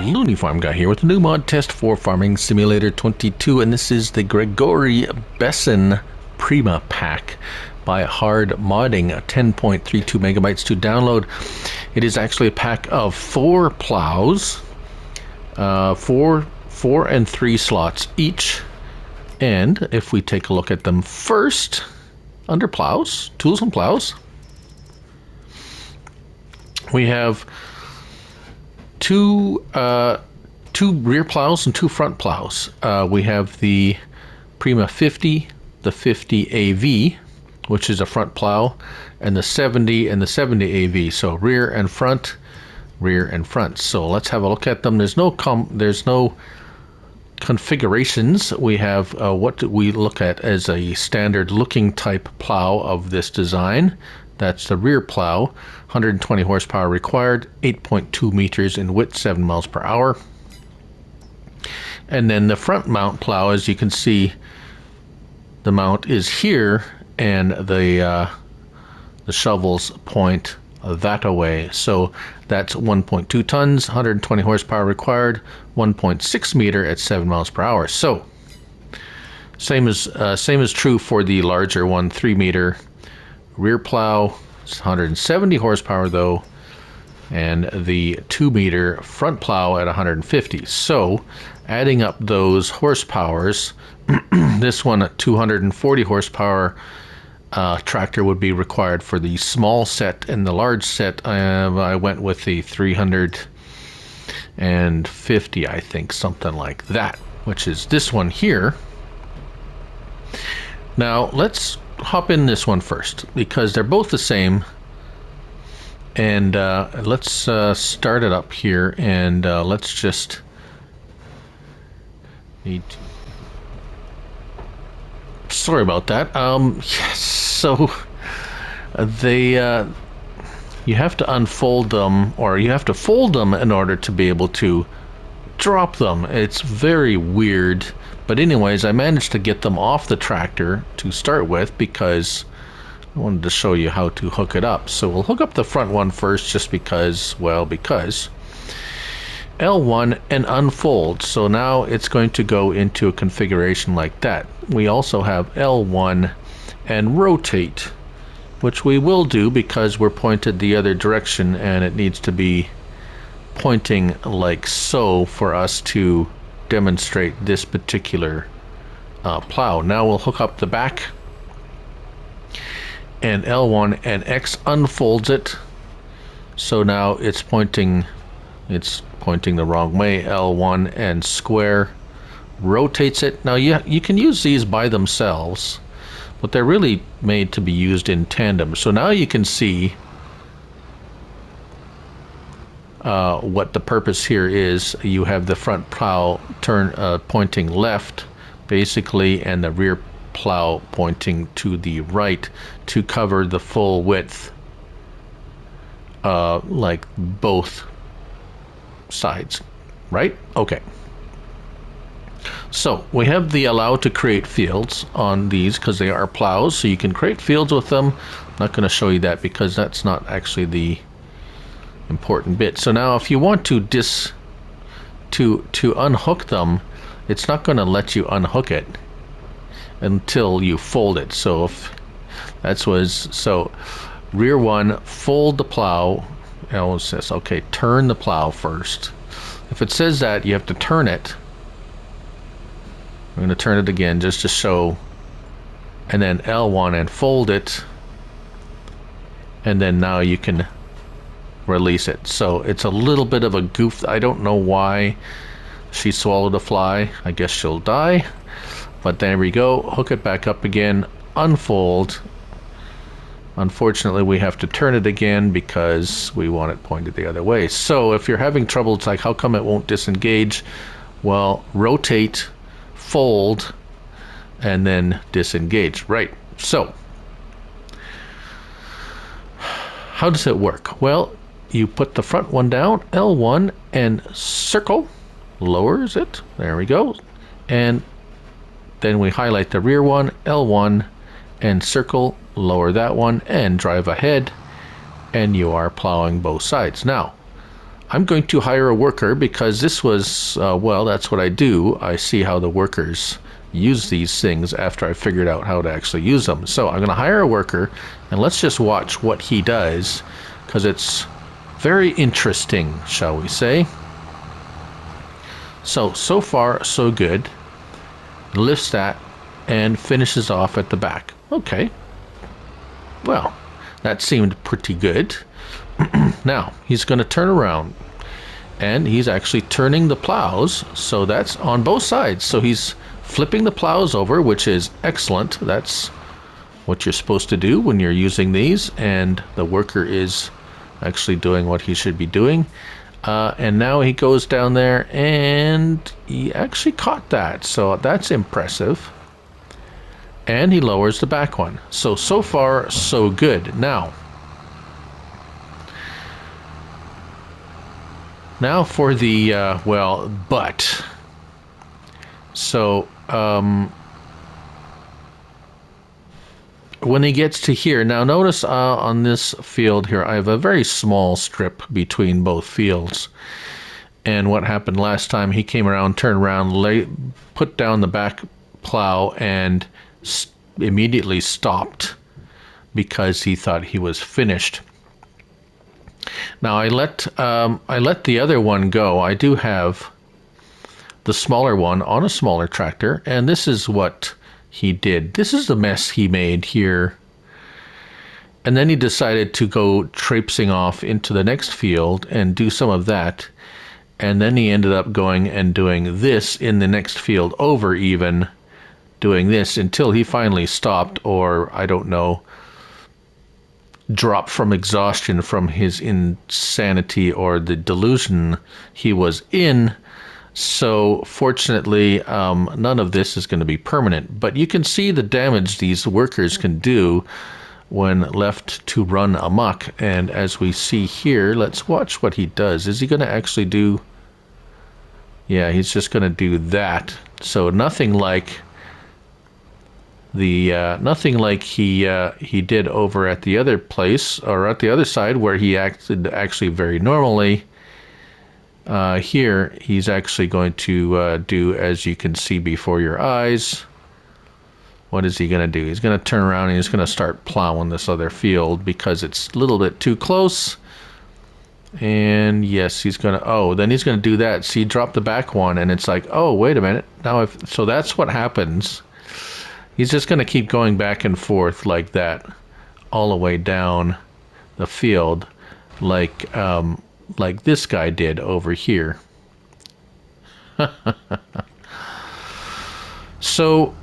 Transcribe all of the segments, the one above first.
Looney Farm Guy here with a new mod test for Farming Simulator 22, and this is the Gregoire Besson Prima pack by HardModding, 10.32 megabytes to download. It is actually a pack of 4 plows, 4 and 3 slots each. And if we take a look at them first, under plows, tools and plows, we have two rear plows and 2 front plows. We have the Prima 50, the 50 AV, which is a front plow, and the 70 and the 70 AV. So rear and front, rear and front. So let's have a look at them. There's no configurations. We have what we look at as a standard looking type plow of this design. That's the rear plow, 120 horsepower required, 8.2 meters in width, 7 miles per hour. And then the front mount plow, as you can see, the mount is here, and the shovels point that away. So that's 1.2 tons, 120 horsepower required, 1.6 meter at 7 miles per hour. So same is true for the larger one, 3 meter rear plow. It's 170 horsepower though, and the 2 meter front plow at 150. So adding up those horsepowers, this one at 240 horsepower tractor would be required for the small set, and the large set I went with the 350, I think, something like that, which is this one here. Now let's hop in this one first because they're both the same, and let's start it up here, and let's just sorry about that. Yes, so they you have to unfold them, or you have to fold them in order to be able to drop them. It's very weird, but anyways, I managed to get them off the tractor to start with because I wanted to show you how to hook it up. So we'll hook up the front one first, just because, well, because L1 and unfold. So now it's going to go into a configuration like that. We also have L1 and rotate, which we will do because we're pointed the other direction, and it needs to be pointing like so for us to demonstrate this particular plow. Now we'll hook up the back, and L1 and X unfolds it. So now it's pointing the wrong way. L1 and square rotates it. Now you can use these by themselves, but they're really made to be used in tandem. So now you can see what the purpose here is. You have the front plow pointing left basically, and the rear plow pointing to the right to cover the full width, like both sides, right? Okay. So we have the allow to create fields on these because they are plows, so you can create fields with them. I'm not going to show you that because that's not actually the important bit. So now if you want to unhook them, it's not going to let you unhook it until you fold it. So if so rear one, fold the plow. It says, okay, turn the plow first. If it says that, you have to turn it. I'm going to turn it again just to show, and then L1 and fold it, and then now you can release it. So it's a little bit of a goof. I don't know why she swallowed a fly. I guess she'll die. But there we go. Hook it back up again, unfold. Unfortunately, we have to turn it again because we want it pointed the other way. So if you're having trouble, it's like, how come it won't disengage? Well, rotate, fold, and then disengage. Right. So how does it work? Well, you put the front one down, L1, and circle, lowers it. There we go. And then we highlight the rear one, L1, and circle, lower that one, and drive ahead, and you are plowing both sides. Now I'm going to hire a worker because this was, well, that's what I do. I see how the workers use these things after I figured out how to actually use them. So I'm going to hire a worker, and let's just watch what he does, because it's very interesting, shall we say. So far, so good. Lifts that and finishes off at the back. Okay. Well, that seemed pretty good. Now, he's going to turn around, and he's actually turning the plows, so that's on both sides. So he's flipping the plows over, which is excellent. That's what you're supposed to do when you're using these, and the worker is actually doing what he should be doing. And now he goes down there, and he actually caught that, so that's impressive. And he lowers the back one. So far, so good. Now for the, well, but. So, when he gets to here, now notice on this field here, I have a very small strip between both fields. And what happened last time, he came around, turned around, put down the back plow, and immediately stopped because he thought he was finished. Now I let the other one go. I do have the smaller one on a smaller tractor, and this is what he did. This is the mess he made here. And then he decided to go traipsing off into the next field and do some of that. And then he ended up going and doing this in the next field over, even doing this until he finally stopped, or I don't know, dropped from exhaustion from his insanity or the delusion he was in. So fortunately, none of this is going to be permanent, but you can see the damage these workers can do when left to run amok. And as we see here, let's watch what he does. Is he going to actually do? Yeah, he's just going to do that. So nothing like the nothing like he did over at the other place, or at the other side, where he acted actually very normally. Here he's actually going to do, as you can see before your eyes. What is he going to do? He's going to turn around and he's going to start plowing this other field because it's a little bit too close. And yes, he's going to, then he's going to do that. See, drop the back one, and it's like, oh, wait a minute. Now, so that's what happens. He's just going to keep going back and forth like that all the way down the field, like this guy did over here. So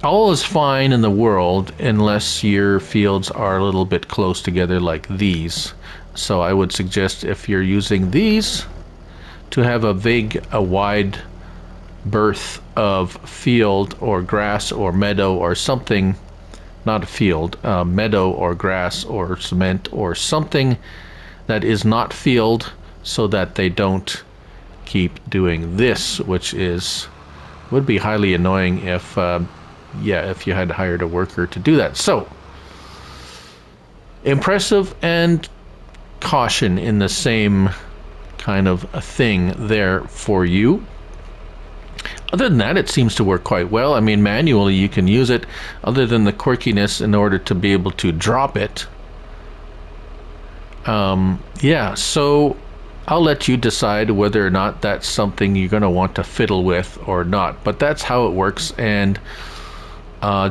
all is fine in the world unless your fields are a little bit close together like these. So I would suggest, if you're using these, to have a wide berth of field or grass or meadow or something, not a field, meadow or grass or cement or something that is not field, so that they don't keep doing this, which would be highly annoying if you had hired a worker to do that. So impressive and caution in the same kind of a thing there for you. Other than that, it seems to work quite well. I mean, manually you can use it, other than the quirkiness in order to be able to drop it. Yeah, so I'll let you decide whether or not that's something you're going to want to fiddle with or not. But that's how it works, and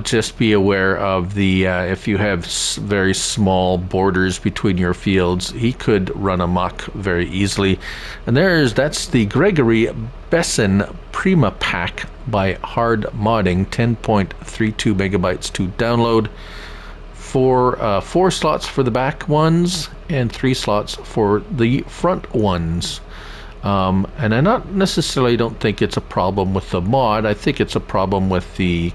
just be aware of the if you have very small borders between your fields, he could run amok very easily. And that's the Gregoire Besson Prima pack by HardModding, 10.32 megabytes to download. Four slots for the back ones and 3 slots for the front ones. And I not necessarily don't think it's a problem with the mod. I think it's a problem with the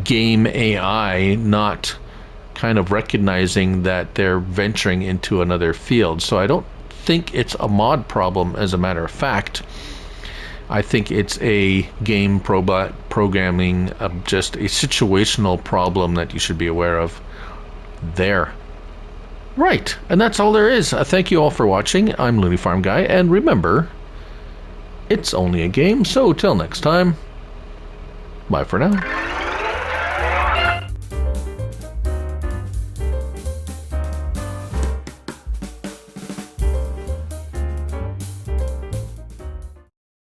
game AI not kind of recognizing that they're venturing into another field. So I don't think it's a mod problem, as a matter of fact. I think it's a game programming, just a situational problem that you should be aware of there. Right, and that's all there is. Thank you all for watching. I'm Looney Farm Guy, and remember, it's only a game, so till next time, bye for now.